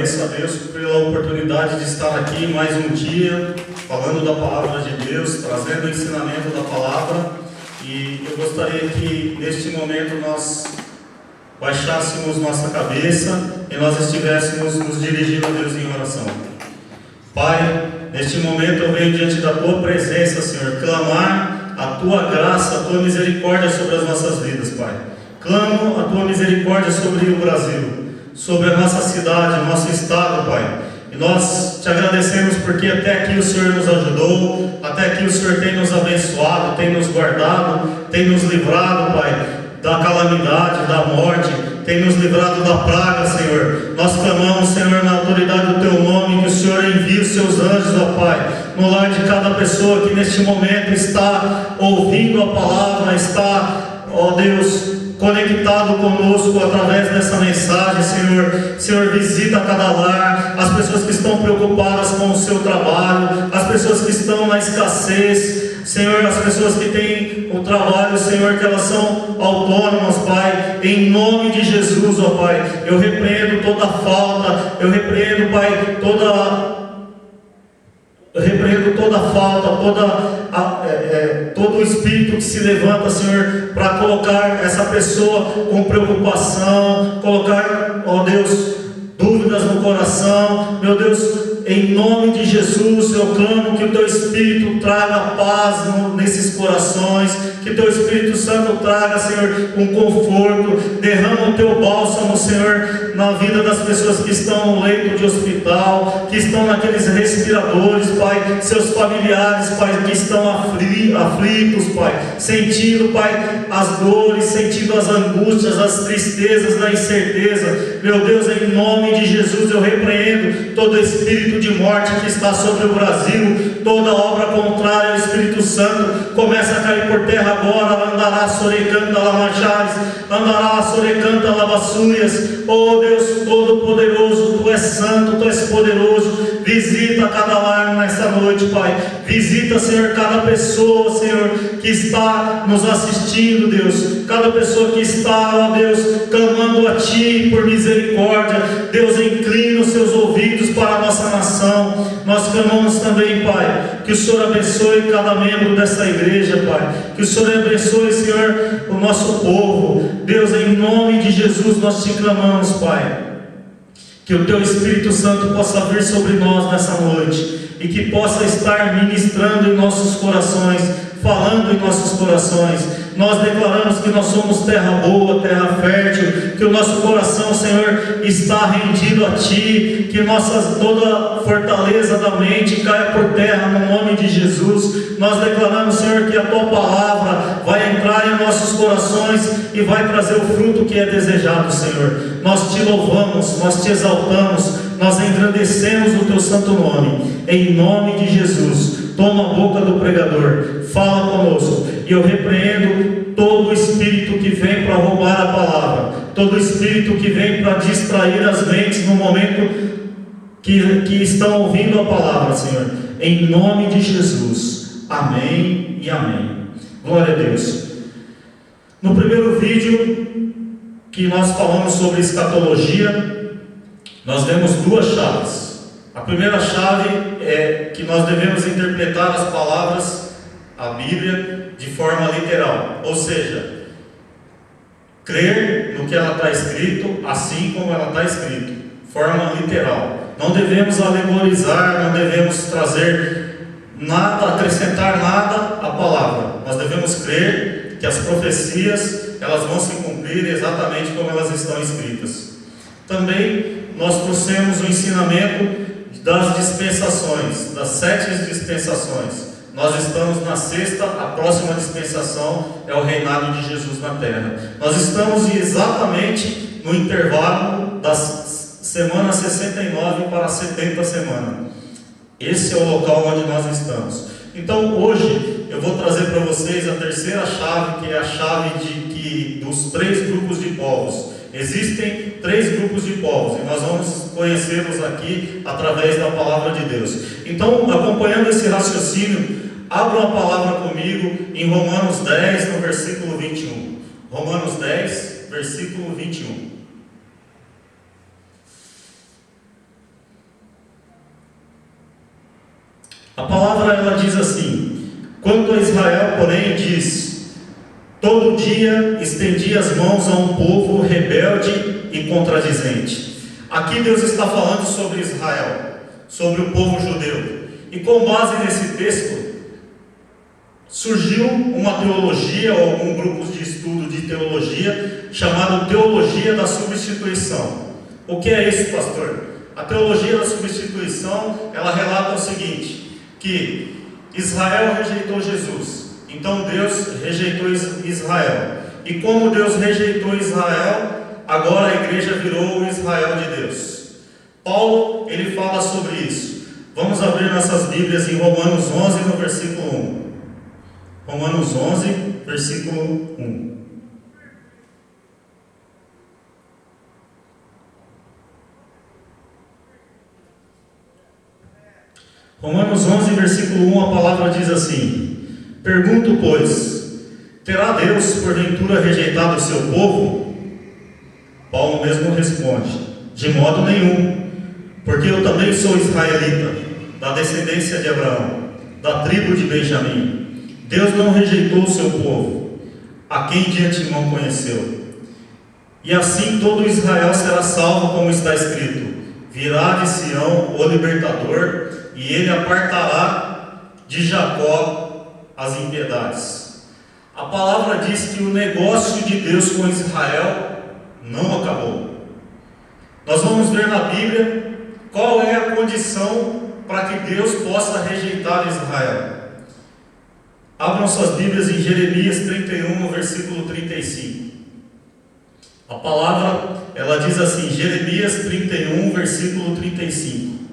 agradeço a Deus pela oportunidade de estar aqui mais um dia, falando da palavra de Deus, trazendo o ensinamento da palavra. E eu gostaria que neste momento nós baixássemos nossa cabeça e nós estivéssemos nos dirigindo a Deus em oração. Pai, neste momento eu venho diante da Tua presença, Senhor, clamar a Tua graça, a Tua misericórdia sobre as nossas vidas, Pai. Clamo a Tua misericórdia sobre o Brasil, sobre a nossa cidade, o nosso estado, Pai. E nós te agradecemos porque até aqui o Senhor nos ajudou, até aqui o Senhor tem nos abençoado, tem nos guardado, tem nos livrado, Pai, da calamidade, da morte, tem nos livrado da praga, Senhor. Nós clamamos, Senhor, na autoridade do Teu nome, que o Senhor envie os Seus anjos, ó Pai, no lar de cada pessoa que neste momento está ouvindo a palavra, está, ó Deus, conectado conosco através dessa mensagem, Senhor. Senhor, visita cada lar, as pessoas que estão preocupadas com o seu trabalho, as pessoas que estão na escassez, Senhor, as pessoas que têm o trabalho, Senhor, que elas são autônomas, Pai, em nome de Jesus, ó Pai, eu repreendo toda falta, eu repreendo, Pai, toda falta, todo o espírito que se levanta, Senhor, para colocar essa pessoa com preocupação, colocar, ó Deus, dúvidas no coração. Meu Deus, em nome de Jesus, eu clamo que o Teu Espírito traga paz nesses corações, que o Teu Espírito Santo traga, Senhor, um conforto, derrama o Teu bálsamo, Senhor, na vida das pessoas que estão no leito de hospital, que estão naqueles respiradores, Pai, seus familiares, Pai, que estão aflitos, Pai, sentindo, Pai, as dores, sentindo as angústias, as tristezas, a incerteza. Meu Deus, em nome de Jesus, eu repreendo todo espírito de morte que está sobre o Brasil, toda obra contrária ao Espírito Santo, começa a cair por terra agora. Andará sorecanta lamachares, andará sorecanta lavassúrias. Oh Deus Todo-Poderoso, Tu és santo, Tu és poderoso. Visita cada lar nesta noite, Pai. Visita, Senhor, cada pessoa, Senhor, que está nos assistindo, Deus. Cada pessoa que está, ó Deus, clamando a Ti por misericórdia. Deus, inclina os seus ouvidos para a nossa nação. Nós clamamos também, Pai, que o Senhor abençoe cada membro desta igreja, Pai. Que o Senhor abençoe, Senhor, o nosso povo. Deus, em nome de Jesus, nós te clamamos, Pai. Que o Teu Espírito Santo possa vir sobre nós nessa noite e que possa estar ministrando em nossos corações, falando em nossos corações. Nós declaramos que nós somos terra boa, terra fértil, que o nosso coração, Senhor, está rendido a Ti, que toda fortaleza da mente caia por terra no nome de Jesus. Nós declaramos, Senhor, que a Tua palavra vai entrar em nossos corações e vai trazer o fruto que é desejado, Senhor. Nós Te louvamos, nós Te exaltamos, nós engrandecemos o Teu santo nome, em nome de Jesus. Toma a boca do pregador, fala conosco, e eu repreendo todo espírito que vem para roubar a palavra, todo espírito que vem para distrair as mentes no momento que estão ouvindo a palavra, Senhor, em nome de Jesus. Amém e amém. Glória a Deus. No primeiro vídeo que nós falamos sobre escatologia, nós vemos duas chaves. A primeira chave é que nós devemos interpretar as palavras, a Bíblia, de forma literal, ou seja, crer no que ela está escrito, assim como ela está escrito, forma literal. Não devemos alegorizar, não devemos trazer nada, acrescentar nada à palavra. Nós devemos crer que as profecias, elas vão se cumprir exatamente como elas estão escritas. Também nós trouxemos o ensinamento das dispensações, das 7 dispensações. Nós estamos na 6ª, a próxima dispensação é o reinado de Jesus na terra. Nós estamos exatamente no intervalo das semanas 69 para a 70 semana. Esse é o local onde nós estamos. Então hoje eu vou trazer para vocês a terceira chave, que é a chave dos 3 grupos de povos. Existem 3 grupos de povos e nós vamos conhecê-los aqui através da palavra de Deus. Então, acompanhando esse raciocínio, abra uma palavra comigo em Romanos 10, no versículo 21. Romanos 10, versículo 21. A palavra ela diz assim: quanto a Israel, porém, diz: todo dia estendi as mãos a um povo rebelde e contradizente. Aqui Deus está falando sobre Israel, sobre o povo judeu. E com base nesse texto, surgiu uma teologia, ou algum grupo de estudo de teologia, chamado Teologia da Substituição. O que é isso, pastor? A teologia da substituição, ela relata o seguinte, que Israel rejeitou Jesus, então Deus rejeitou Israel. E como Deus rejeitou Israel, agora a igreja virou o Israel de Deus. Paulo, ele fala sobre isso. Vamos abrir nossas Bíblias em Romanos 11, no versículo 1. Romanos 11, versículo 1. Romanos 11, versículo 1, a palavra diz assim: pergunto, pois, terá Deus porventura rejeitado o seu povo? Paulo mesmo responde: de modo nenhum, porque eu também sou israelita, da descendência de Abraão, da tribo de Benjamim. Deus não rejeitou o seu povo, a quem de antemão conheceu. E assim todo Israel será salvo, como está escrito: virá de Sião o libertador, e ele apartará de Jacó as impiedades. A palavra diz que o negócio de Deus com Israel não acabou. Nós vamos ver na Bíblia qual é a condição para que Deus possa rejeitar Israel. Abram suas Bíblias em Jeremias 31, no versículo 35. A palavra, ela diz assim, Jeremias 31, versículo 35.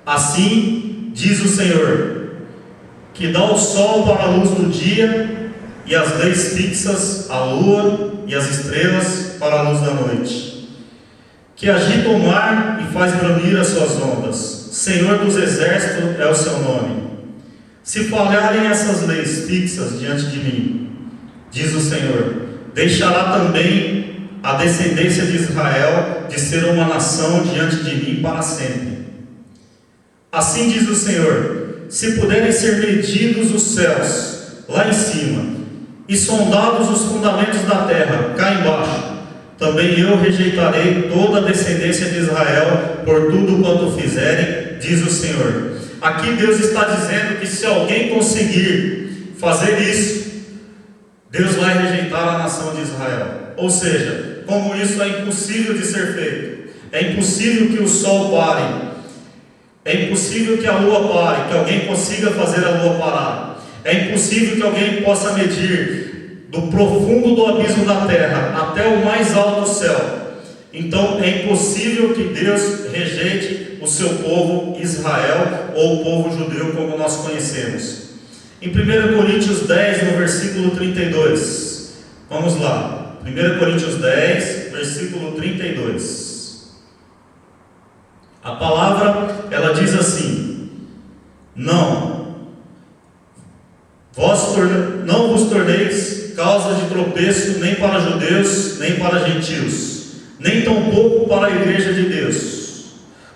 Assim diz o Senhor, que dá o sol para a luz do dia, e as leis fixas, a lua e as estrelas para a luz da noite, que agita o mar e faz brandir as suas ondas. Senhor dos exércitos é o seu nome. Se falharem essas leis fixas diante de mim, diz o Senhor, deixará também a descendência de Israel de ser uma nação diante de mim para sempre. Assim diz o Senhor, se puderem ser medidos os céus, lá em cima, e sondados os fundamentos da terra, cá embaixo, também eu rejeitarei toda a descendência de Israel por tudo quanto fizerem, diz o Senhor. Aqui Deus está dizendo que se alguém conseguir fazer isso, Deus vai rejeitar a nação de Israel. Ou seja, como isso é impossível de ser feito, é impossível que o sol pare, é impossível que a lua pare, que alguém consiga fazer a lua parar, é impossível que alguém possa medir do profundo do abismo da terra até o mais alto céu. Então é impossível que Deus rejeite o seu povo Israel, ou o povo judeu como nós conhecemos. Em 1 Coríntios 10, no versículo 32, vamos lá, 1 Coríntios 10, versículo 32. A palavra, ela diz assim: não vos torneis causa de tropeço nem para judeus, nem para gentios, nem tampouco para a igreja de Deus.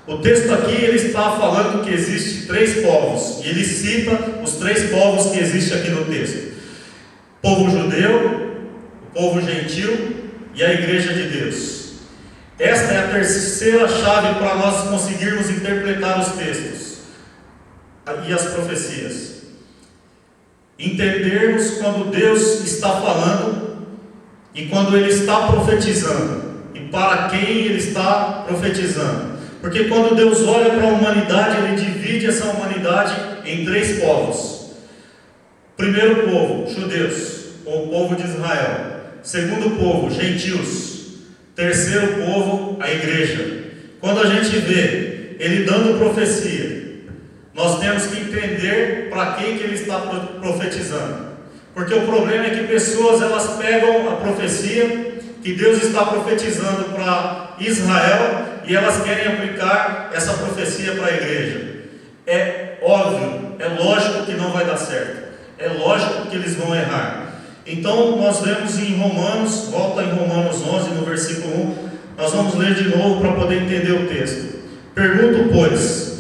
O texto aqui, ele está falando que existe três povos, e ele cita os três povos que existem aqui no texto: povo judeu, o povo gentil e a igreja de Deus. Esta é a terceira chave para nós conseguirmos interpretar os textos e as profecias. Entendermos quando Deus está falando e quando Ele está profetizando, e para quem Ele está profetizando. Porque quando Deus olha para a humanidade, Ele divide essa humanidade em três povos. Primeiro povo, judeus, ou povo de Israel. Segundo povo, gentios. Terceiro povo, a igreja. Quando a gente vê Ele dando profecia, nós temos que entender para quem que Ele está profetizando. Porque o problema é que pessoas, elas pegam a profecia que Deus está profetizando para Israel e elas querem aplicar essa profecia para a igreja. É óbvio, é lógico que não vai dar certo, é lógico que eles vão errar. Então nós vemos em Romanos, volta em Romanos 11, no versículo 1, nós vamos ler de novo para poder entender o texto. Pergunto, pois,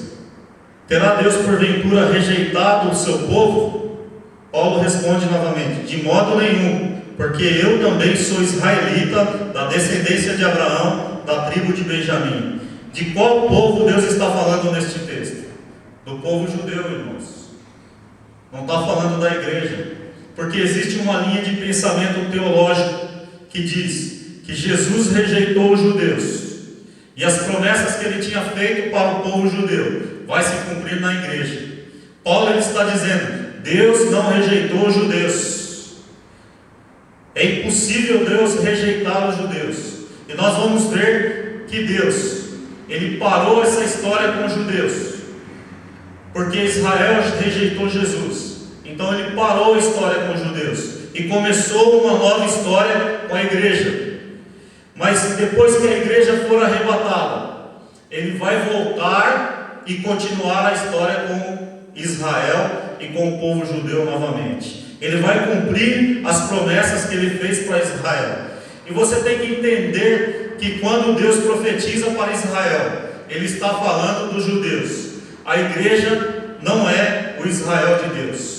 Terá Deus porventura rejeitado o seu povo? Paulo responde novamente: de modo nenhum, porque eu também sou israelita, da descendência de Abraão, da tribo de Benjamim. De qual povo Deus está falando neste texto? Do povo judeu, irmãos. Não está falando da igreja, porque existe uma linha de pensamento teológico que diz que Jesus rejeitou os judeus, e as promessas que ele tinha feito para o povo judeu vai se cumprir na igreja. Paulo ele está dizendo: Deus não rejeitou os judeus. É impossível Deus rejeitar os judeus. E nós vamos ver que Deus, ele parou essa história com os judeus, porque Israel rejeitou Jesus. Então ele parou a história com os judeus e começou uma nova história com a igreja. Mas depois que a igreja for arrebatada, ele vai voltar e continuar a história com Israel e com o povo judeu novamente. Ele vai cumprir as promessas que ele fez para Israel. E você tem que entender que quando Deus profetiza para Israel, ele está falando dos judeus. A igreja não é o Israel de Deus.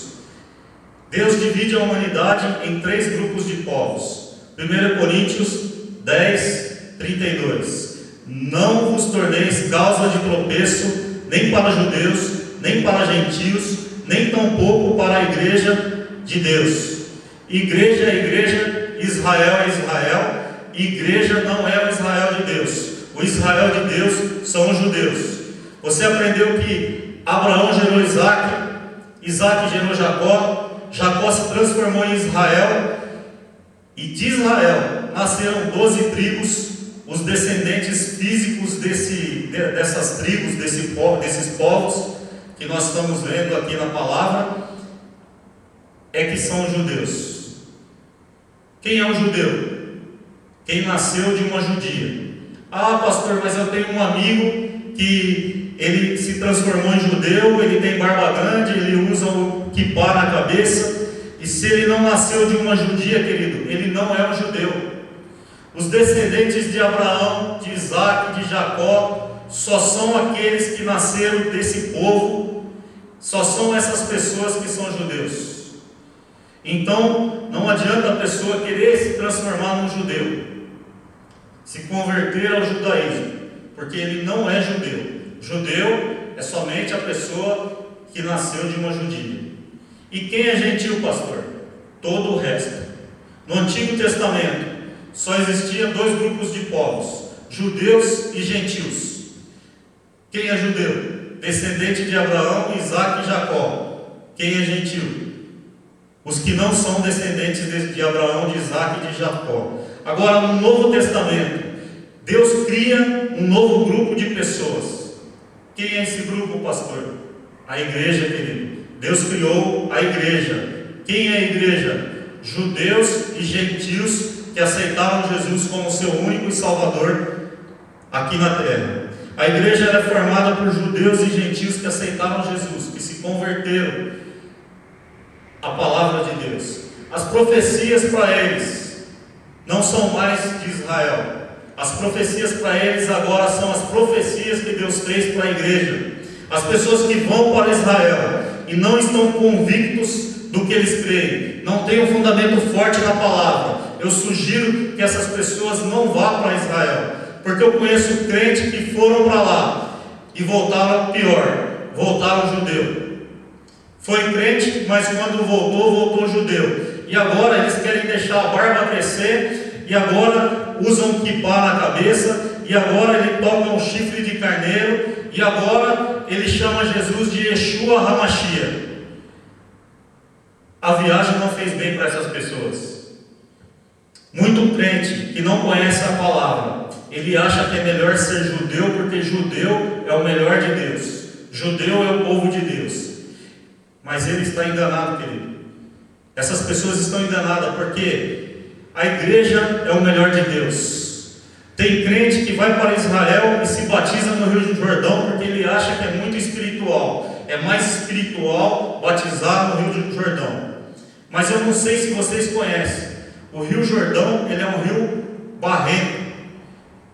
Deus divide a humanidade em 3 grupos de povos. 1 Coríntios 10, 32. Não vos torneis causa de tropeço, nem para judeus, nem para gentios, nem tampouco para a igreja de Deus. Igreja é igreja, Israel é Israel. Igreja não é o Israel de Deus. O Israel de Deus são os judeus. Você aprendeu que Abraão gerou Isaac, Isaac gerou Jacó, Jacó se transformou em Israel, e de Israel nasceram 12 tribos. Os descendentes físicos dessas tribos, desses povos que nós estamos lendo aqui na palavra, é que são os judeus. Quem é um judeu? Quem nasceu de uma judia. Ah, pastor, mas eu tenho um amigo que ele se transformou em judeu, ele tem barba grande, ele usa o kippá na cabeça, e se ele não nasceu de uma judia, querido, ele não é um judeu. Os descendentes de Abraão, de Isaac, de Jacó, só são aqueles que nasceram desse povo, só são essas pessoas que são judeus. Então, não adianta a pessoa querer se transformar num judeu, se converter ao judaísmo, porque ele não é judeu. Judeu é somente a pessoa que nasceu de uma judia. E quem é gentil, pastor? Todo o resto. No Antigo Testamento, só existia 2 grupos de povos: judeus e gentios. Quem é judeu? Descendente de Abraão, Isaac e Jacó. Quem é gentil? Os que não são descendentes de Abraão, de Isaac e de Jacó. Agora, no Novo Testamento, Deus cria um novo grupo de pessoas. Quem é esse grupo, pastor? A igreja, querido. Deus criou a igreja. Quem é a igreja? Judeus e gentios que aceitaram Jesus como seu único e salvador aqui na terra. A igreja é formada por judeus e gentios que aceitaram Jesus, que se converteram à palavra de Deus. As profecias para eles não são mais de Israel. As profecias para eles agora são as profecias que Deus fez para a igreja. As pessoas que vão para Israel e não estão convictos do que eles creem, não têm um fundamento forte na palavra, eu sugiro que essas pessoas não vá para Israel, porque eu conheço crentes que foram para lá e voltaram pior, voltaram judeu. Foi crente, mas quando voltou judeu. E agora eles querem deixar a barba crescer, e agora usam kippá na cabeça, e agora ele toca um chifre de carneiro, e agora ele chama Jesus de Yeshua HaMashiach. A viagem não fez bem para essas pessoas. Muito crente que não conhece a palavra, ele acha que é melhor ser judeu, porque judeu é o melhor de Deus, judeu é o povo de Deus. Mas ele está enganado, querido. Essas pessoas estão enganadas, porque a igreja é o melhor de Deus. Tem crente que vai para Israel e se batiza no Rio Jordão, porque ele acha que é muito espiritual. É mais espiritual batizar no Rio Jordão. Mas eu não sei se vocês conhecem. O Rio Jordão, ele é um rio barrento.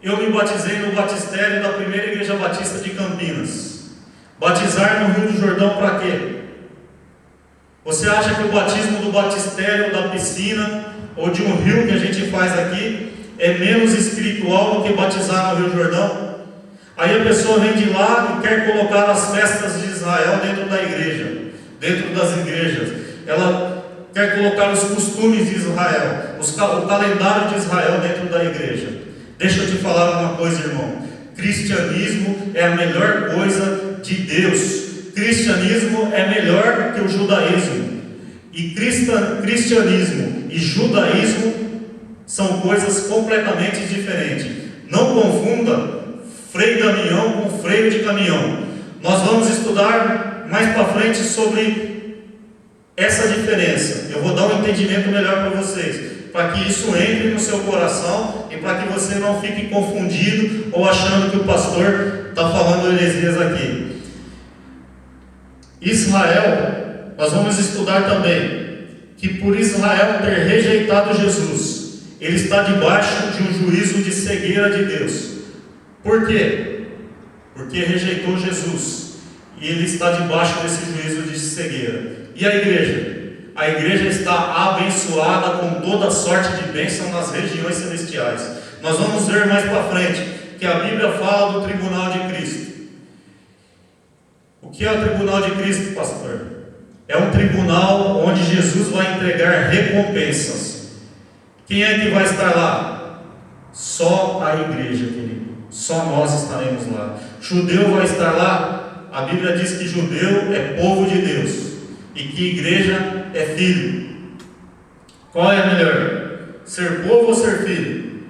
Eu me batizei no batistério da primeira igreja batista de Campinas. Batizar no Rio do Jordão para quê? Você acha que o batismo do batistério, da piscina ou de um rio que a gente faz aqui é menos espiritual do que batizar no Rio Jordão? Aí a pessoa vem de lá e quer colocar as festas de Israel dentro da igreja, dentro das igrejas. Ela quer colocar os costumes de Israel, o calendário de Israel dentro da igreja. Deixa eu te falar uma coisa, irmão. Cristianismo é a melhor coisa de Deus. Cristianismo é melhor que o judaísmo. E cristianismo e judaísmo são coisas completamente diferentes. Não confunda freio de caminhão com freio de caminhão. Nós vamos estudar mais para frente sobre essa diferença. Eu vou dar um entendimento melhor para vocês, para que isso entre no seu coração e para que você não fique confundido ou achando que o pastor está falando heresias aqui. Israel, nós vamos estudar também que por Israel ter rejeitado Jesus, ele está debaixo de um juízo de cegueira de Deus. Por quê? Porque rejeitou Jesus e ele está debaixo desse juízo de cegueira. E a igreja? A igreja está abençoada com toda sorte de bênção nas regiões celestiais. Nós vamos ver mais para frente que a Bíblia fala do tribunal de Cristo. O que é o tribunal de Cristo, pastor? É um tribunal onde Jesus vai entregar recompensas. Quem é que vai estar lá? Só a igreja, querido. Só nós estaremos lá. Judeu vai estar lá? A Bíblia diz que judeu é povo de Deus e que igreja é filho. Qual é melhor? Ser povo ou ser filho?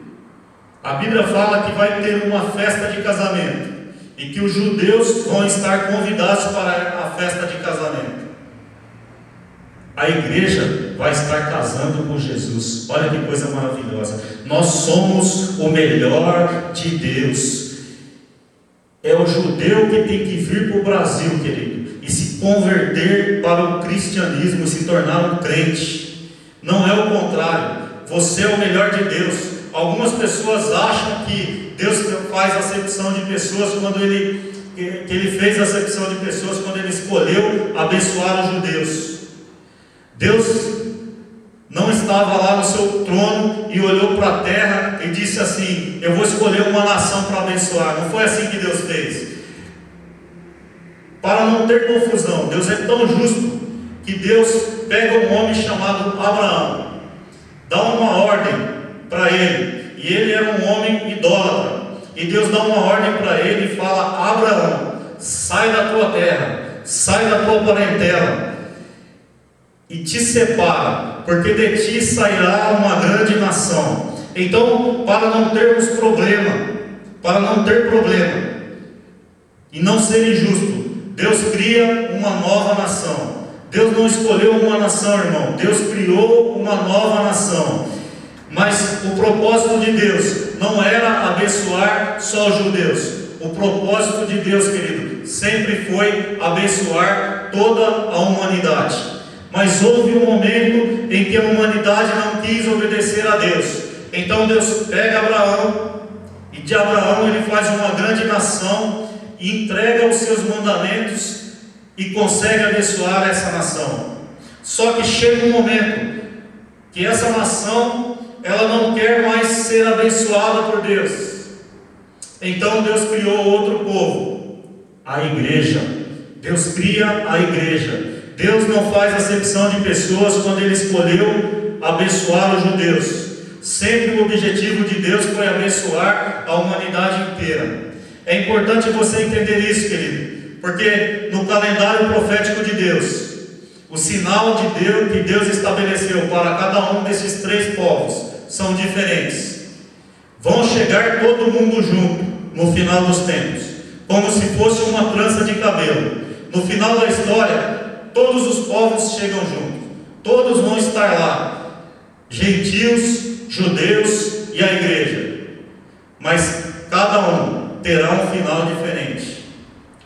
A Bíblia fala que vai ter uma festa de casamento e que os judeus vão estar convidados para a festa de casamento. A igreja vai estar casando com Jesus. Olha que coisa maravilhosa. Nós somos o melhor de Deus. É o judeu que tem que vir para o Brasil, querido, e se converter para o cristianismo, se tornar um crente. Não é o contrário. Você é o melhor de Deus. Algumas pessoas acham que Deus faz acepção de pessoas quando ele fez acepção de pessoas quando ele escolheu abençoar os judeus. Deus não estava lá no seu trono e olhou para a terra e disse assim: eu vou escolher uma nação para abençoar. Não foi assim que Deus fez. Para não ter confusão, Deus é tão justo que Deus pega um homem chamado Abraão, dá uma ordem para ele, e ele era um homem idólatra, e Deus dá uma ordem para ele e fala: Abraão, sai da tua terra, sai da tua parentela e te separa, porque de ti sairá uma grande nação. Então, para não termos problema, e não ser injusto, Deus cria uma nova nação. Deus não escolheu uma nação, irmão. Deus criou uma nova nação. Mas o propósito de Deus não era abençoar só os judeus. O propósito de Deus, querido, sempre foi abençoar toda a humanidade. Mas houve um momento em que a humanidade não quis obedecer a Deus. Então Deus pega Abraão, e de Abraão ele faz uma grande nação, e entrega os seus mandamentos, e consegue abençoar essa nação. Só que chega um momento que essa nação, ela não quer mais ser abençoada por Deus. Então Deus criou outro povo, a igreja. Deus cria a igreja. Deus não faz acepção de pessoas quando Ele escolheu abençoar os judeus. Sempre o objetivo de Deus foi abençoar a humanidade inteira. É importante você entender isso, querido, porque no calendário profético de Deus, o sinal de Deus que Deus estabeleceu para cada um desses três povos são diferentes. Vão chegar todo mundo junto no final dos tempos, como se fosse uma trança de cabelo. No final da história, todos os povos chegam juntos, todos vão estar lá, gentios, judeus e a igreja, mas cada um terá um final diferente,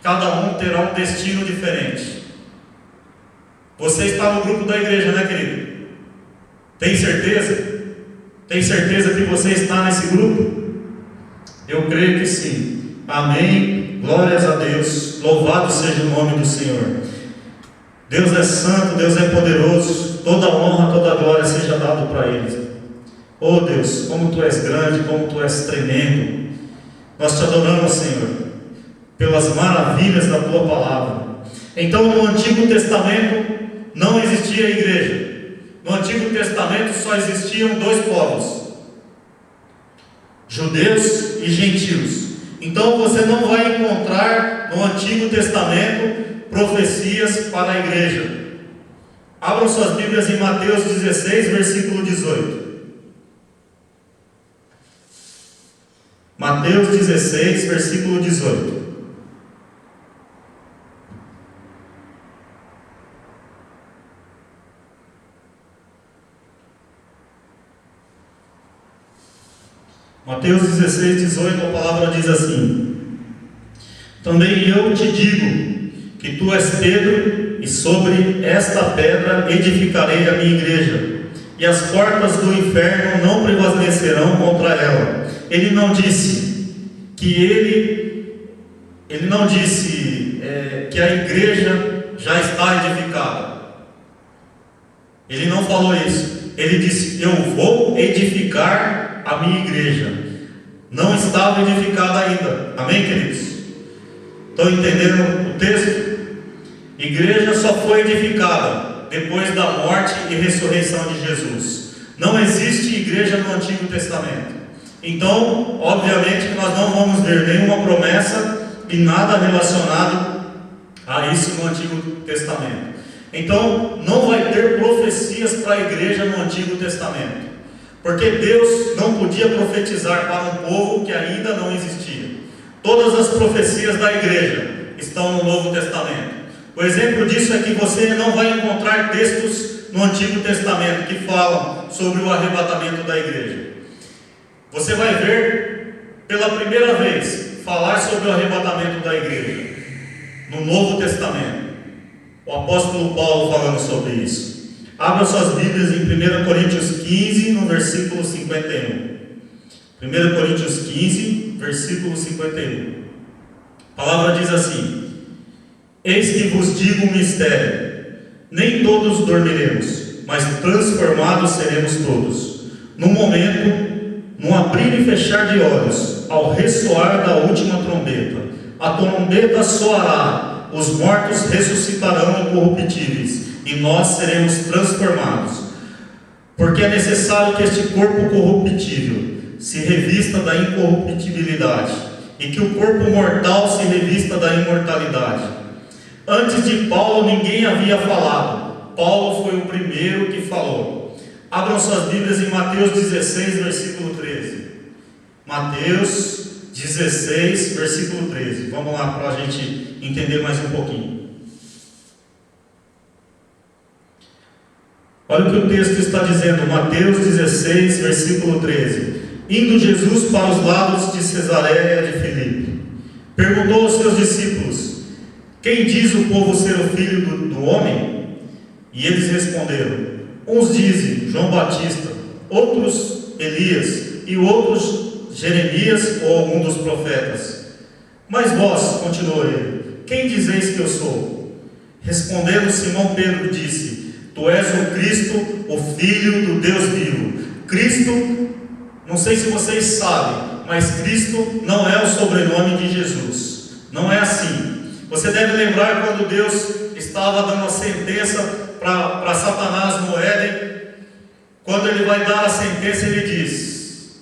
cada um terá um destino diferente. Você está no grupo da igreja, né, querido? Tem certeza? Tem certeza que você está nesse grupo? Eu creio que sim. Amém Glórias a Deus. Louvado seja o nome do Senhor. Deus é santo, Deus é poderoso. Toda honra, toda glória seja dado para Ele. Oh Deus, como Tu és grande, como Tu és tremendo. Nós Te adoramos, Senhor, pelas maravilhas da Tua palavra. Então, no Antigo Testamento não existia igreja. No Antigo Testamento só existiam dois povos: judeus e gentios. Então você não vai encontrar no Antigo Testamento profecias para a igreja. Abram suas Bíblias em Mateus 16, versículo 18. Mateus 16, versículo 18. Mateus 16, 18, a palavra diz assim: também eu te digo que tu és Pedro, e sobre esta pedra edificarei a minha igreja, e as portas do inferno não prevalecerão contra ela. Ele não disse que que a igreja já está edificada. Ele não falou isso. Ele disse: eu vou edificar a minha igreja. Não estava edificada ainda. Amém, queridos? Estão entendendo o texto? Igreja só foi edificada depois da morte e ressurreição de Jesus. Não existe igreja no Antigo Testamento. Então, obviamente que nós não vamos ver nenhuma promessa e nada relacionado a isso no Antigo Testamento. Então, não vai ter profecias para a igreja no Antigo Testamento, porque Deus não podia profetizar para um povo que ainda não existia. Todas as profecias da igreja estão no Novo Testamento. O exemplo disso é que você não vai encontrar textos no Antigo Testamento que falam sobre o arrebatamento da igreja. Você vai ver pela primeira vez falar sobre o arrebatamento da igreja no Novo Testamento. O apóstolo Paulo falando sobre isso. Abra suas Bíblias em 1 Coríntios 15, no versículo 51. 1 Coríntios 15, versículo 51. A palavra diz assim: eis que vos digo um mistério, nem todos dormiremos, mas transformados seremos todos, num momento, num abrir e fechar de olhos, ao ressoar da última trombeta. A trombeta soará, os mortos ressuscitarão incorruptíveis, e nós seremos transformados. Porque é necessário que este corpo corruptível se revista da incorruptibilidade, e que o corpo mortal se revista da imortalidade. Antes de Paulo ninguém havia falado. Paulo foi o primeiro que falou. Abram suas Bíblias em Mateus 16, versículo 13. Mateus 16, versículo 13. Vamos lá para a gente entender mais um pouquinho. Olha o que o texto está dizendo, Mateus 16, versículo 13. Indo Jesus para os lados de Cesareia de Filipe, perguntou aos seus discípulos: quem diz o povo ser o filho do homem? E eles responderam: uns dizem João Batista, outros Elias, e outros Jeremias ou algum dos profetas. Mas vós, continuou ele, quem dizeis que eu sou? Respondendo Simão Pedro disse: tu és o Cristo, o Filho do Deus vivo. Cristo, não sei se vocês sabem, mas Cristo não é o sobrenome de Jesus. Não é assim. Você deve lembrar quando Deus estava dando a sentença para Satanás no Éden. Quando ele vai dar a sentença, ele diz: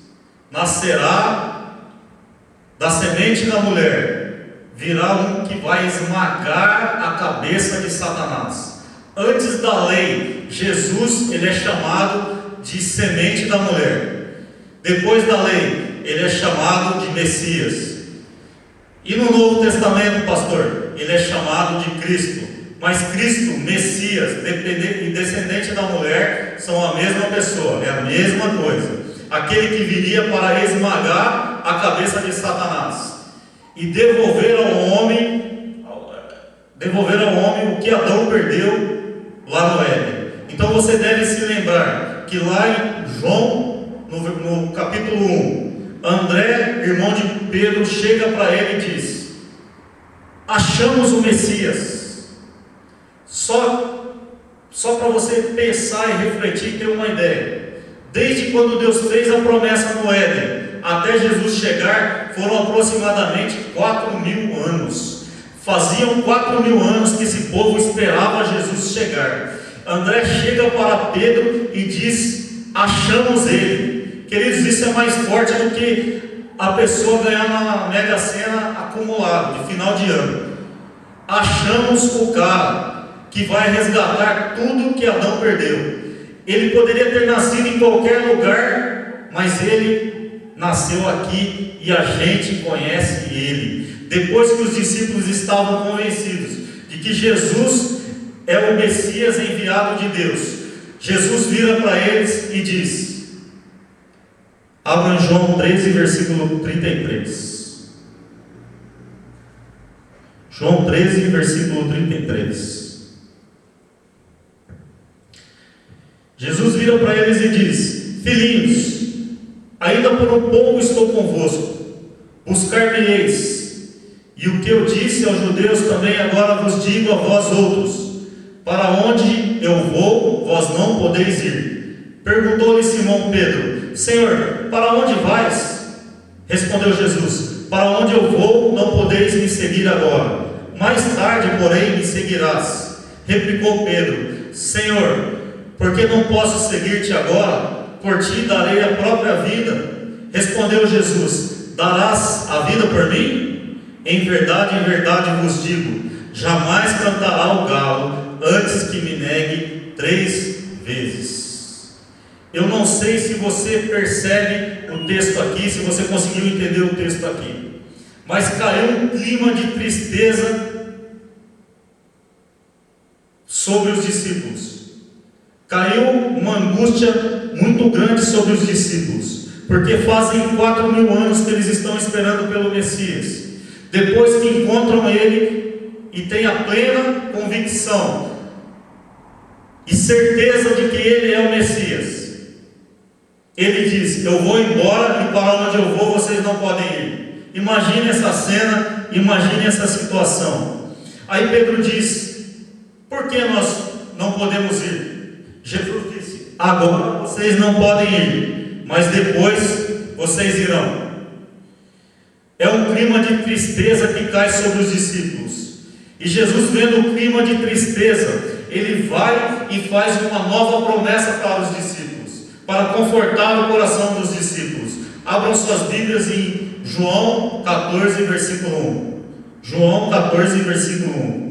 nascerá da semente da mulher, virá um que vai esmagar a cabeça de Satanás. Antes da lei, Jesus ele é chamado de semente da mulher. Depois da lei, ele é chamado de Messias. E no Novo Testamento, pastor, ele é chamado de Cristo. Mas Cristo, Messias e descendente da mulher são a mesma pessoa, é a mesma coisa. Aquele que viria para esmagar a cabeça de Satanás e devolver ao homem o que Adão perdeu lá no Éden. Então você deve se lembrar que lá em João, no capítulo 1, André, irmão de Pedro, chega para ele e diz: achamos o Messias. Só para você pensar e refletir e ter uma ideia. Desde quando Deus fez a promessa no Éden, até Jesus chegar, foram aproximadamente 4.000 anos. Faziam 4.000 anos que esse povo esperava Jesus chegar. André chega para Pedro e diz: achamos ele. Queridos, isso é mais forte do que a pessoa ganhar na Mega Sena acumulado, de final de ano. Achamos o cara que vai resgatar tudo que Adão perdeu. Ele poderia ter nascido em qualquer lugar, mas ele nasceu aqui e a gente conhece ele. Depois que os discípulos estavam convencidos de que Jesus é o Messias enviado de Deus, Jesus vira para eles e diz: abram João 13, versículo 33. João 13, versículo 33. Jesus vira para eles e diz: filhinhos, ainda por um pouco estou convosco, buscar-me-eis, e o que eu disse aos judeus também agora vos digo a vós outros: para onde eu vou, vós não podeis ir. Perguntou-lhe Simão Pedro: Senhor, para onde vais? Respondeu Jesus: para onde eu vou, não podeis me seguir agora, mais tarde, porém, me seguirás. Replicou Pedro: Senhor, porque não posso seguir-te agora? Por ti darei a própria vida. Respondeu Jesus: darás a vida por mim? Em verdade vos digo, jamais cantará o galo antes que me negue 3 vezes. Eu não sei se você percebe o texto aqui, se você conseguiu entender o texto aqui, mas caiu um clima de tristeza sobre os discípulos. Caiu uma angústia muito grande sobre os discípulos, porque fazem 4.000 anos que eles estão esperando pelo Messias. Depois que encontram ele e têm a plena convicção e certeza de que ele é o Messias, ele diz: eu vou embora e para onde eu vou vocês não podem ir. Imagine essa cena, imagine essa situação. Aí Pedro diz: por que nós não podemos ir? Jesus disse: agora vocês não podem ir, mas depois vocês irão. É um clima de tristeza que cai sobre os discípulos. E Jesus, vendo o clima de tristeza, ele vai e faz uma nova promessa para os discípulos, para confortar o coração dos discípulos. Abram suas Bíblias em João 14, versículo 1. João 14, versículo 1.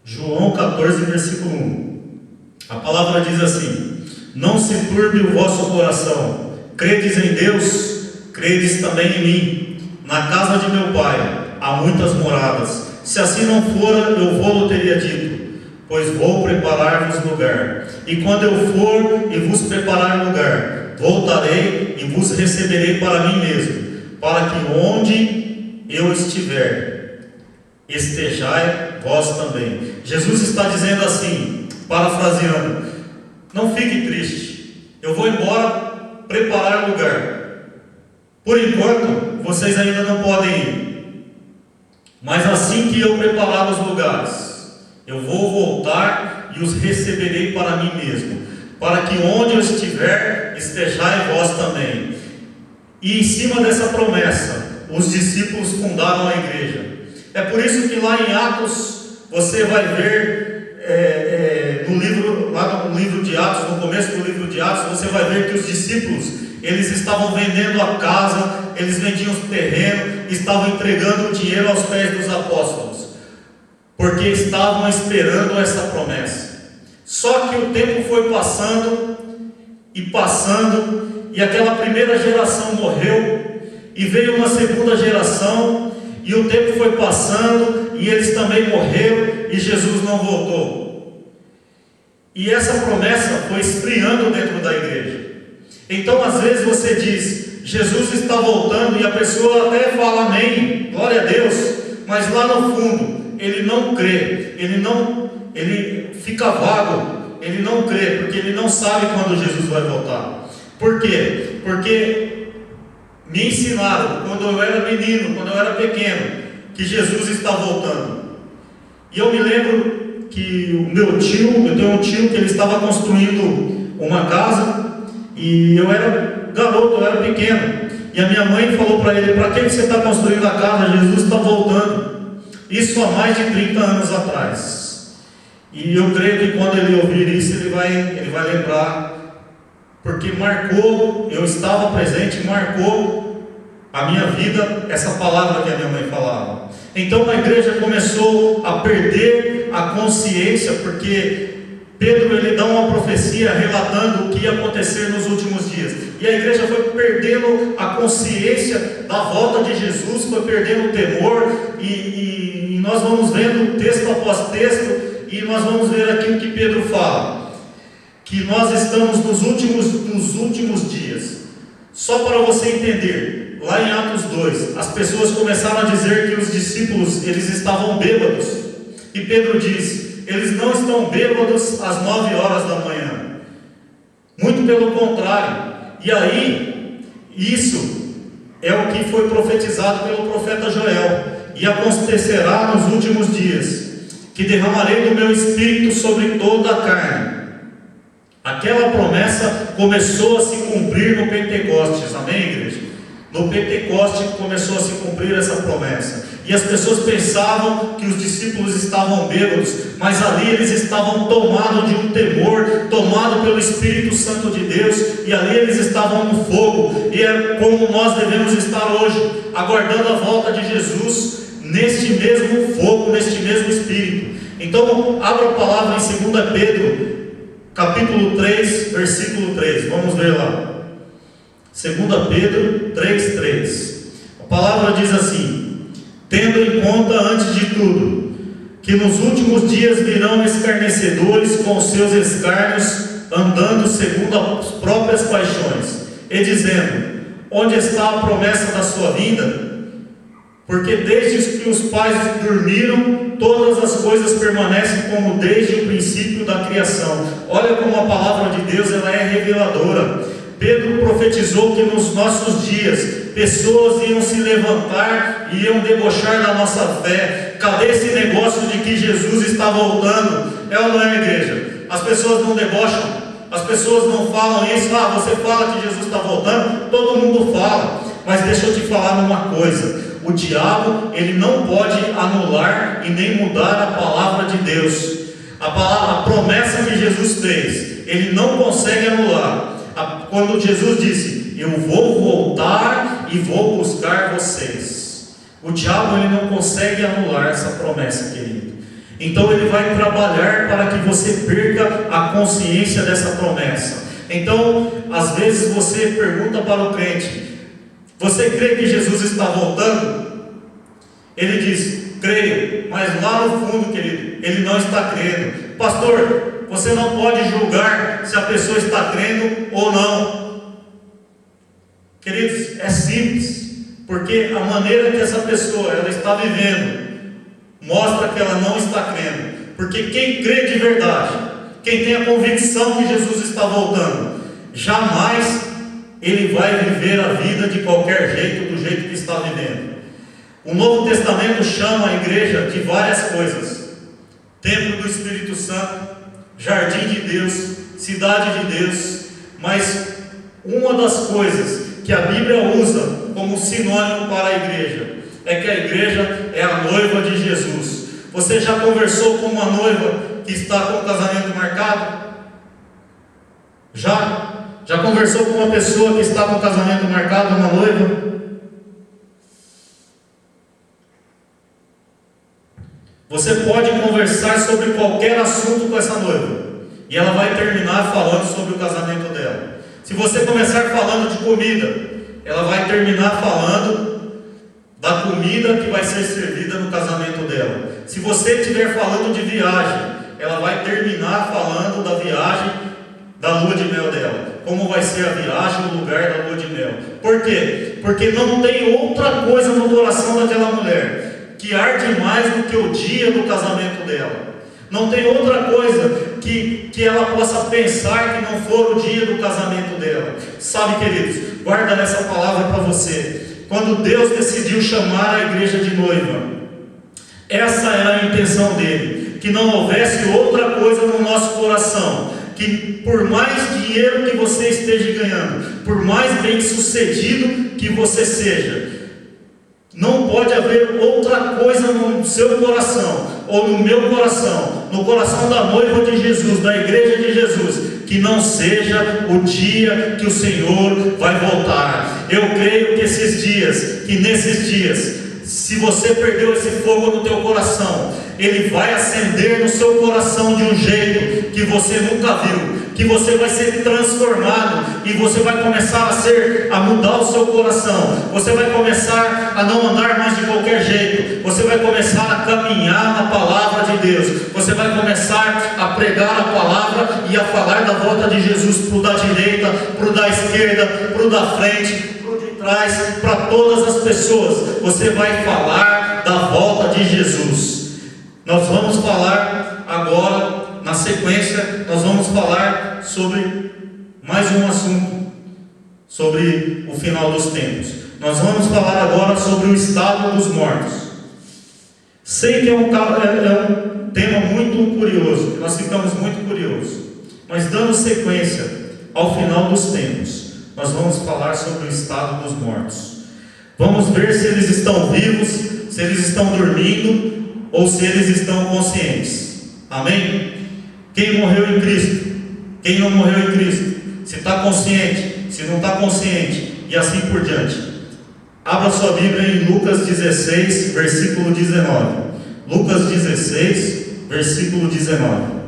João 14, versículo 1. A palavra diz assim: não se turbe o vosso coração, credes em Deus, credes também em mim. Na casa de meu pai há muitas moradas. Se assim não fora, eu vou-lo teria dito, pois vou preparar-vos lugar. E quando eu for e vos preparar lugar, voltarei e vos receberei para mim mesmo, para que onde eu estiver, estejai vós também. Jesus está dizendo assim, parafraseando: não fique triste, eu vou embora preparar lugar. Por enquanto, vocês ainda não podem ir, mas assim que eu preparar os lugares, eu vou voltar e os receberei para mim mesmo, para que onde eu estiver, estejai vós também. E em cima dessa promessa, os discípulos fundaram a igreja. É por isso que lá em Atos, você vai ver, lá no livro de Atos, no começo do livro de Atos, você vai ver que os discípulos, eles estavam vendendo a casa, eles vendiam o terreno, estavam entregando o dinheiro aos pés dos apóstolos, porque estavam esperando essa promessa. Só que o tempo foi passando, e aquela primeira geração morreu, e veio uma segunda geração, e o tempo foi passando, e eles também morreram, e Jesus não voltou. E essa promessa foi esfriando dentro da igreja. Então às vezes você diz: Jesus está voltando, e a pessoa até fala amém, glória a Deus, mas lá no fundo ele não crê, ele fica vago, ele não sabe quando Jesus vai voltar. Por quê? Porque me ensinaram, quando eu era menino, quando eu era pequeno, que Jesus está voltando. E eu me lembro que o meu tio, eu tenho um tio que ele estava construindo uma casa, e eu era garoto, eu era pequeno, e a minha mãe falou para ele: para que você está construindo a casa? Jesus está voltando. Isso há mais de 30 anos atrás. E eu creio que quando ele ouvir isso, ele vai lembrar, porque marcou, eu estava presente, marcou a minha vida, essa palavra que a minha mãe falava. Então a igreja começou a perder a consciência, porque Pedro ele dá uma profecia relatando o que ia acontecer nos últimos dias. E a igreja foi perdendo a consciência da volta de Jesus, foi perdendo o temor, e nós vamos vendo texto após texto, e nós vamos ver aqui o que Pedro fala, que nós estamos nos últimos dias. Só para você entender, lá em Atos 2, as pessoas começaram a dizer que os discípulos eles estavam bêbados, e Pedro diz: eles não estão bêbados às 9 horas da manhã, muito pelo contrário. E aí, isso é o que foi profetizado pelo profeta Joel: e acontecerá nos últimos dias, que derramarei do meu espírito sobre toda a carne. Aquela promessa começou a se cumprir no Pentecostes, amém, igreja? No Pentecoste começou a se cumprir essa promessa, e as pessoas pensavam que os discípulos estavam bêbados, mas ali eles estavam tomados de um temor, tomados pelo Espírito Santo de Deus, e ali eles estavam no fogo. E é como nós devemos estar hoje, aguardando a volta de Jesus, neste mesmo fogo, neste mesmo Espírito. Então abra a palavra em 2 Pedro capítulo 3, versículo 3, vamos ver lá. 2 Pedro 3:3. A palavra diz assim: tendo em conta antes de tudo, que nos últimos dias virão escarnecedores com seus escárnios, andando segundo as próprias paixões, e dizendo: onde está a promessa da sua vinda? Porque desde que os pais dormiram, todas as coisas permanecem como desde o princípio da criação. Olha como a palavra de Deus ela é reveladora. Pedro profetizou que nos nossos dias pessoas iam se levantar e iam debochar da nossa fé. Cadê esse negócio de que Jesus está voltando? É ou não é, igreja? As pessoas não debocham, as pessoas não falam isso. Você fala que Jesus está voltando, todo mundo fala. Mas deixa eu te falar uma coisa: o diabo ele não pode anular e nem mudar a palavra de Deus. A promessa que Jesus fez, ele não consegue anular. Quando Jesus disse: eu vou voltar e vou buscar vocês, o diabo ele não consegue anular essa promessa, querido. Então ele vai trabalhar para que você perca a consciência dessa promessa. Então às vezes você pergunta para o crente: você crê que Jesus está voltando? Ele diz: creio, mas lá no fundo, querido, ele não está crendo. Pastor, você não pode julgar se a pessoa está crendo ou não. Queridos, é simples, porque a maneira que essa pessoa ela está vivendo mostra que ela não está crendo. Porque quem crê de verdade, quem tem a convicção que Jesus está voltando, jamais ele vai viver a vida de qualquer jeito, do jeito que está vivendo. O Novo Testamento chama a igreja de várias coisas: templo do Espírito Santo, jardim de Deus, cidade de Deus. Mas uma das coisas que a Bíblia usa como sinônimo para a igreja é que a igreja é a noiva de Jesus. Você já conversou com uma noiva que está com o casamento marcado? Já conversou com uma pessoa que está com o casamento marcado, uma noiva? Você pode conversar sobre qualquer assunto com essa noiva, e ela vai terminar falando sobre o casamento dela. Se você começar falando de comida, ela vai terminar falando da comida que vai ser servida no casamento dela. Se você estiver falando de viagem, ela vai terminar falando da viagem da lua de mel dela. Como vai ser a viagem, o lugar da lua de mel. Por quê? Porque não tem outra coisa no coração daquela mulher que arde mais do que o dia do casamento dela. Não tem outra coisa. que ela possa pensar que não for o dia do casamento dela. Sabe, queridos, guarda essa palavra para você. Quando Deus decidiu chamar a igreja de noiva, essa era a intenção dele, que não houvesse outra coisa no nosso coração, que por mais dinheiro que você esteja ganhando, por mais bem sucedido que você seja, não pode haver outra coisa no seu coração, ou no meu coração, no coração da noiva de Jesus, da igreja de Jesus, que não seja o dia que o Senhor vai voltar. Eu creio que nesses dias, se você perdeu esse fogo no teu coração, ele vai acender no seu coração de um jeito que você nunca viu, que você vai ser transformado e você vai começar a mudar o seu coração. Você vai começar a não andar mais de qualquer jeito. Você vai começar a caminhar na palavra de Deus. Você vai começar a pregar a palavra e a falar da volta de Jesus, para o da direita, para o da esquerda, para o da frente, para o de trás, para todas as pessoas. Você vai falar da volta de Jesus. Nós vamos falar agora, na sequência, nós vamos falar sobre mais um assunto, sobre o final dos tempos. Nós vamos falar agora sobre o estado dos mortos. Sei que é um tema muito curioso, que nós ficamos muito curiosos, mas dando sequência ao final dos tempos, nós vamos falar sobre o estado dos mortos. Vamos ver se eles estão vivos, se eles estão dormindo, ou se eles estão conscientes. Amém? Quem morreu em Cristo? Quem não morreu em Cristo? Se está consciente, se não está consciente, e assim por diante. Abra sua Bíblia em Lucas 16, versículo 19. Lucas 16, versículo 19.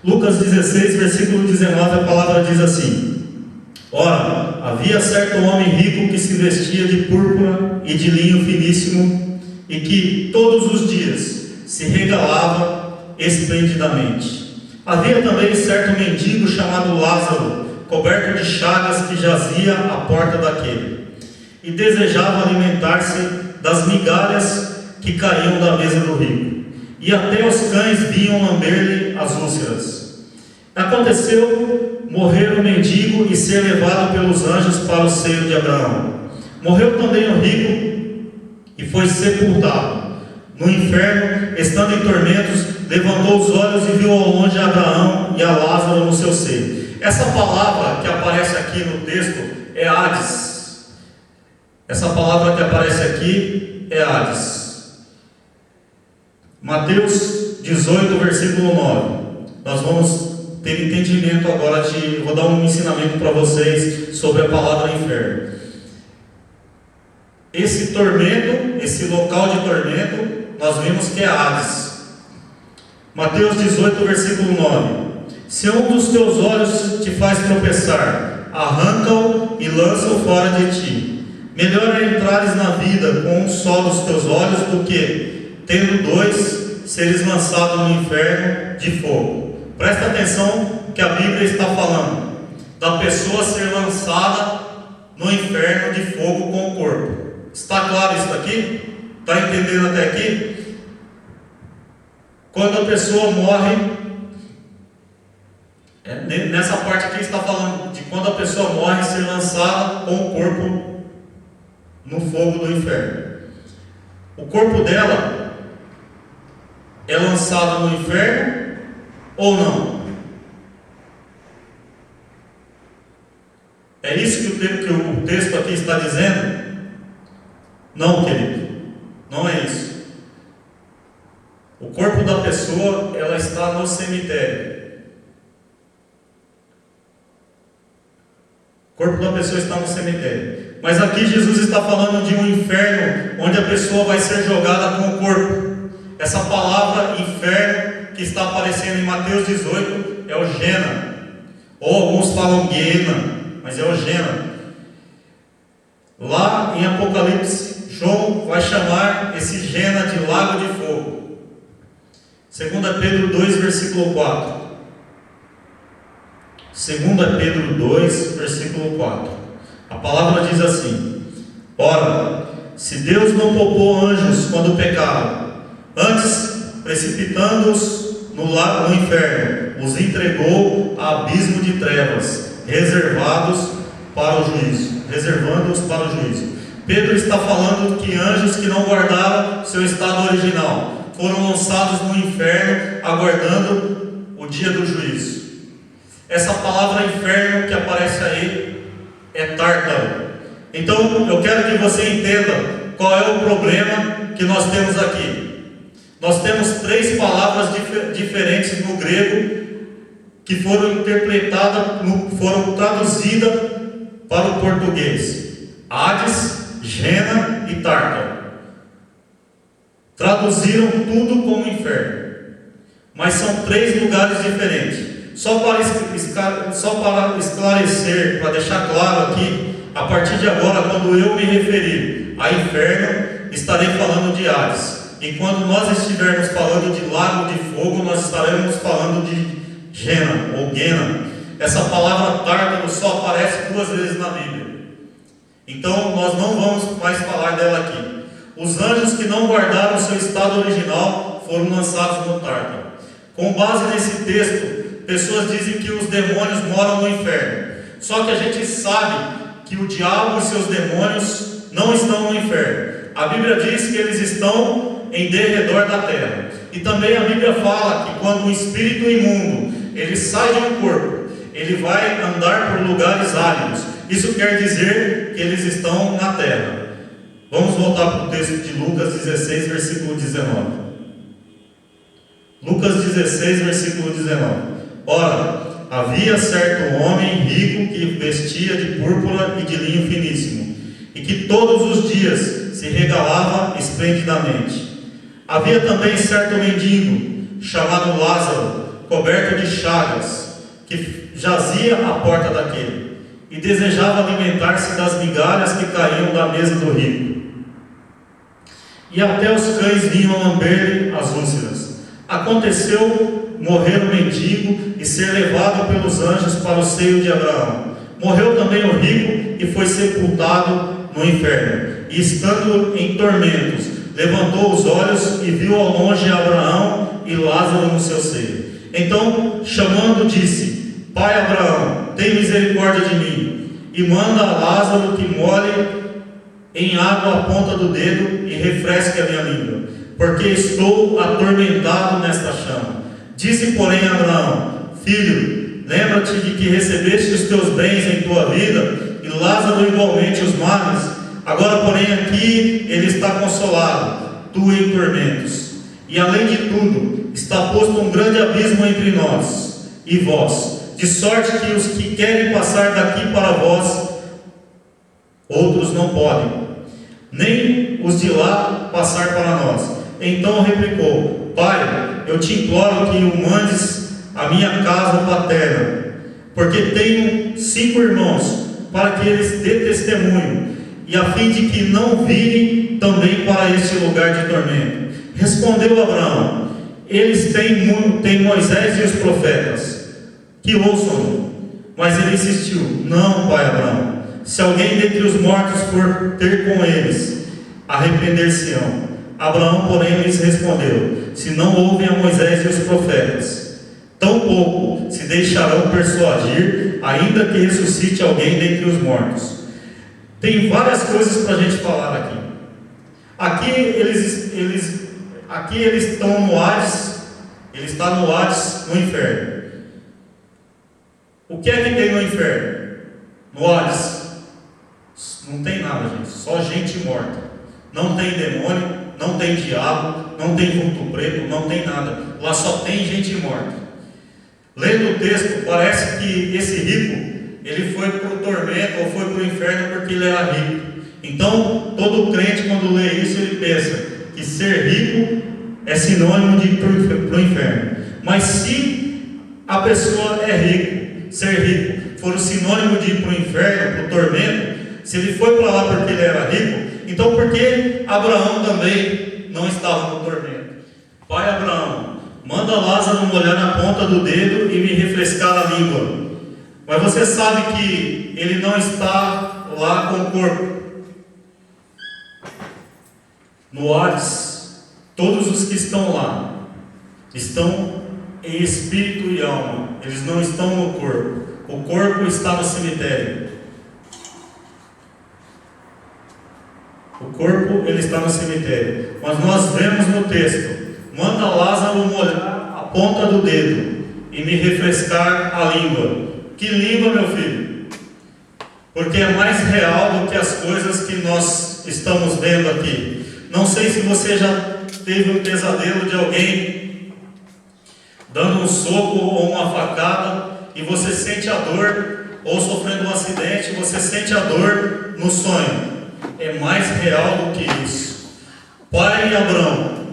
Lucas 16, versículo 19, a palavra diz assim: Ora, havia certo homem rico que se vestia de púrpura e de linho finíssimo, e que todos os dias se regalava esplendidamente. Havia também certo mendigo chamado Lázaro, coberto de chagas, que jazia à porta daquele, e desejava alimentar-se das migalhas que caíam da mesa do rico, e até os cães vinham lamber-lhe as úlceras. Aconteceu morrer o mendigo e ser levado pelos anjos para o seio de Abraão. Morreu também o rico e foi sepultado. No inferno, estando em tormentos, levantou os olhos e viu ao longe Abraão e a Lázaro no seu seio. Essa palavra que aparece aqui no texto é Hades. Essa palavra que aparece aqui é Hades. Mateus 18, versículo 9. Nós vamos ter entendimento agora eu vou dar um ensinamento para vocês sobre a palavra inferno. Esse tormento, esse local de tormento, nós vimos que é Hades. Mateus 18, versículo 9. Se um dos teus olhos te faz tropeçar, arranca-o e lança-o fora de ti. Melhor é entrares na vida com um só dos teus olhos do que, tendo dois, seres lançado no inferno de fogo. Presta atenção que a Bíblia está falando da pessoa ser lançada no inferno de fogo com o corpo. Está claro isso aqui? Está entendendo até aqui? Quando a pessoa morre, nessa parte aqui está falando de quando a pessoa morre ser lançada com o corpo no fogo do inferno. O corpo dela é lançado no inferno ou não? É isso que o texto aqui está dizendo? Não, querido, não é isso. O corpo da pessoa, ela está no cemitério. O corpo da pessoa está no cemitério. Mas aqui Jesus está falando de um inferno, onde a pessoa vai ser jogada com o corpo. Essa palavra inferno que está aparecendo em Mateus 18 é o Gena, ou alguns falam Guena, mas é o Gena. Lá em Apocalipse, João vai chamar esse Gena de lago de fogo. 2 Pedro 2, versículo 4. 2 Pedro 2, versículo 4. A palavra diz assim: ora, se Deus não poupou anjos quando pecaram, antes, precipitando-os no inferno, os entregou a abismo de trevas, reservando-os para o juízo. Pedro está falando que anjos que não guardaram seu estado original foram lançados no inferno, aguardando o dia do juízo. Essa palavra inferno que aparece aí é Tártaro. Então eu quero que você entenda qual é o problema que nós temos aqui. Nós temos 3 palavras diferentes no grego que foram interpretadas, foram traduzidas para o português: Hades, Gena e Tártaro. Traduziram tudo como inferno, mas são 3 lugares diferentes. Só para esclarecer, para deixar claro aqui, a partir de agora, quando eu me referir a inferno, estarei falando de Hades. E quando nós estivermos falando de lago de fogo, nós estaremos falando de Gena ou Gena. Essa palavra Tártaro só aparece 2 vezes na Bíblia. Então nós não vamos mais falar dela aqui. Os anjos que não guardaram seu estado original foram lançados no Tártaro. Com base nesse texto, pessoas dizem que os demônios moram no inferno. Só que a gente sabe que o diabo e seus demônios não estão no inferno. A Bíblia diz que eles estão em derredor da terra. E também a Bíblia fala que quando um espírito imundo ele sai de um corpo, ele vai andar por lugares áridos. Isso quer dizer que eles estão na terra. Vamos voltar para o texto de Lucas 16, versículo 19. Lucas 16, versículo 19. Ora, havia certo homem rico que vestia de púrpura e de linho finíssimo, e que todos os dias se regalava esplendidamente. Havia também certo mendigo, chamado Lázaro, coberto de chagas, que jazia à porta daquele, e desejava alimentar-se das migalhas que caíam da mesa do rico. E até os cães vinham lamber-lhe as úlceras. Aconteceu morrer o mendigo e ser levado pelos anjos para o seio de Abraão. Morreu também o rico e foi sepultado no inferno. E estando em tormentos, levantou os olhos e viu ao longe Abraão e Lázaro no seu seio. Então, chamando, disse: Pai Abraão, tem misericórdia de mim, e manda a Lázaro que molhe em água a ponta do dedo e refresque a minha língua, porque estou atormentado nesta chama. Disse, porém, Abraão: Filho, lembra-te de que recebeste os teus bens em tua vida, e Lázaro igualmente os males. Agora, porém, aqui ele está consolado, tu em tormentos. E além de tudo, está posto um grande abismo entre nós e vós, de sorte que os que querem passar daqui para vós, outros não podem, nem os de lá passar para nós. Então replicou: Pai, eu te imploro que o mandes à minha casa paterna, porque tenho 5 irmãos, para que eles dê testemunho, e a fim de que não virem também para este lugar de tormento. Respondeu Abraão: Eles têm Moisés e os profetas, que ouçam. Mas ele insistiu: Não, pai Abraão, se alguém dentre os mortos for ter com eles, arrepender-se-ão. Abraão, porém, lhes respondeu: Se não ouvem a Moisés e os profetas, tampouco se deixarão persuadir, ainda que ressuscite alguém dentre os mortos. Tem várias coisas para a gente falar aqui. Aqui eles estão no Hades. Ele está no Hades, no inferno. O que é que tem no inferno? No Hades não tem nada, gente. Só gente morta. Não tem demônio, não tem diabo, não tem vulto preto, não tem nada. Lá só tem gente morta. Lendo o texto, parece que esse rico, ele foi para o tormento ou foi para o inferno porque ele era rico. Então, todo crente, quando lê isso, ele pensa que ser rico é sinônimo de ir para o inferno. Mas se a pessoa é rico, ser rico for o sinônimo de ir para o inferno, para o tormento, se ele foi para lá porque ele era rico, então por que Abraão também não estava no tormento? Pai Abraão, manda Lázaro molhar na ponta do dedo e me refrescar a língua. Mas você sabe que ele não está lá com o corpo. No Hades, todos os que estão lá estão em espírito e alma. Eles não estão no corpo. O corpo está no cemitério. O corpo, ele está no cemitério. Mas nós vemos no texto: manda Lázaro molhar a ponta do dedo e me refrescar a língua. Que língua, meu filho? Porque é mais real do que as coisas que nós estamos vendo aqui. Não sei se você já teve um pesadelo de alguém dando um soco ou uma facada e você sente a dor, ou sofrendo um acidente, você sente a dor no sonho. É mais real do que isso. Pai Abraão.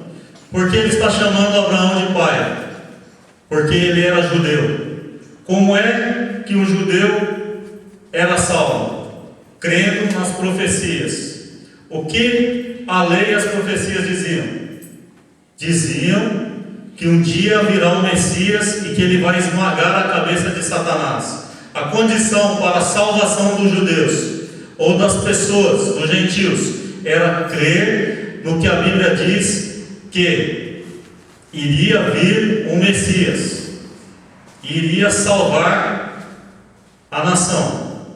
Por que ele está chamando Abraão de pai? Porque ele era judeu. Como é que um judeu era salvo? Crendo nas profecias. O que a lei e as profecias diziam? Diziam que um dia virá um Messias e que ele vai esmagar a cabeça de Satanás. A condição para a salvação dos judeus ou das pessoas, dos gentios, era crer no que a Bíblia diz, que iria vir um Messias, iria salvar a nação.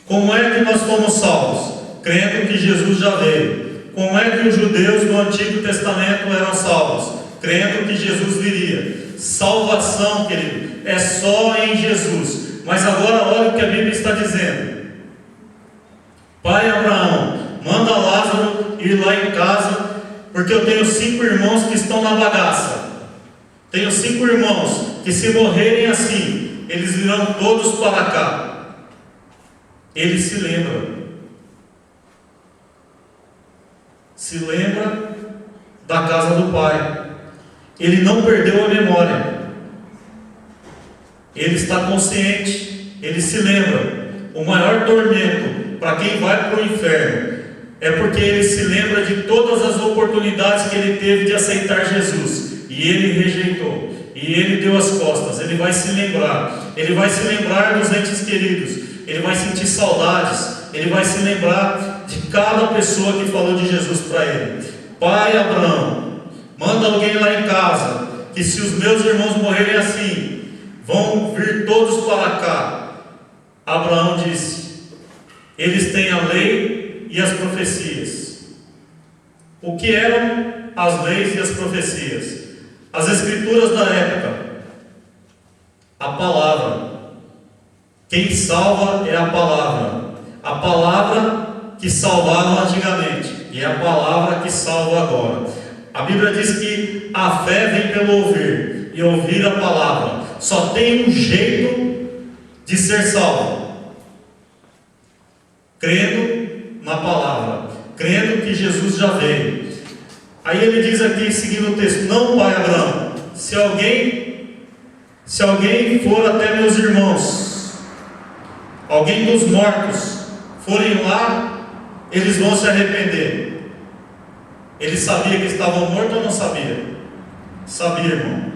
Como é que nós fomos salvos? Crendo que Jesus já veio. Como é que os judeus do Antigo Testamento eram salvos? Crendo que Jesus viria. Salvação, querido, é só em Jesus. Mas agora olha o que a Bíblia está dizendo. Pai Abraão, manda Lázaro ir lá em casa, porque eu tenho 5 irmãos que estão na bagaça. Tenho 5 irmãos que, se morrerem assim, eles virão todos para cá. Ele se lembra. Se lembra da casa do pai. Ele não perdeu a memória. Ele está consciente. Ele se lembra. O maior tormento para quem vai para o inferno é porque ele se lembra de todas as oportunidades que ele teve de aceitar Jesus, e ele rejeitou, e ele deu as costas. Ele vai se lembrar. Ele vai se lembrar dos entes queridos. Ele vai sentir saudades. Ele vai se lembrar de cada pessoa que falou de Jesus para ele. Pai Abraão, manda alguém lá em casa, que se os meus irmãos morrerem assim, vão vir todos para cá. Abraão disse: eles têm a lei e as profecias. O que eram as leis e as profecias? As escrituras da época. A palavra. Quem salva é a palavra. A palavra que salvava antigamente, e é a palavra que salva agora. A Bíblia diz que a fé vem pelo ouvir, e ouvir a palavra. Só tem um jeito de ser salvo: crendo na palavra, crendo que Jesus já veio. Aí ele diz aqui, seguindo o texto: não, pai Abraão, se alguém for até meus irmãos, alguém dos mortos, forem lá, eles vão se arrepender. Ele sabia que estavam mortos ou não sabia? Sabia, irmão.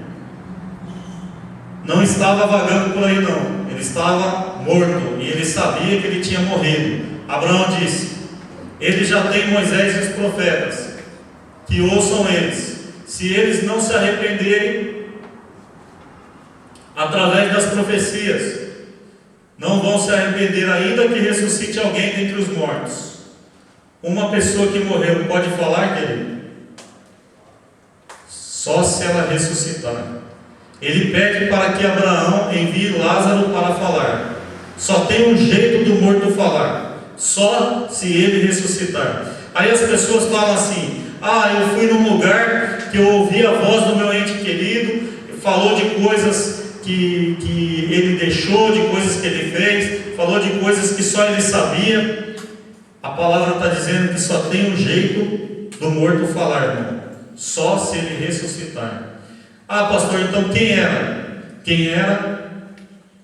Não estava vagando por aí, não. Ele estava morto e ele sabia que ele tinha morrido. Abraão disse: ele já tem Moisés e os profetas, que ouçam eles. Se eles não se arrependerem através das profecias, não vão se arrepender, ainda que ressuscite alguém dentre os mortos. Uma pessoa que morreu pode falar, querido? Só se ela ressuscitar. Ele pede para que Abraão envie Lázaro para falar. Só tem um jeito do morto falar: só se ele ressuscitar. Aí as pessoas falam assim: eu fui num lugar que eu ouvi a voz do meu ente querido, falou de coisas que ele deixou, de coisas que ele fez, falou de coisas que só ele sabia. A palavra está dizendo que só tem um jeito do morto falar, irmão: só se ele ressuscitar. Pastor, então quem era? Quem era?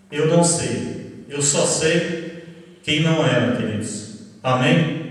Eu não sei. Eu só sei quem não era, queridos. Amém?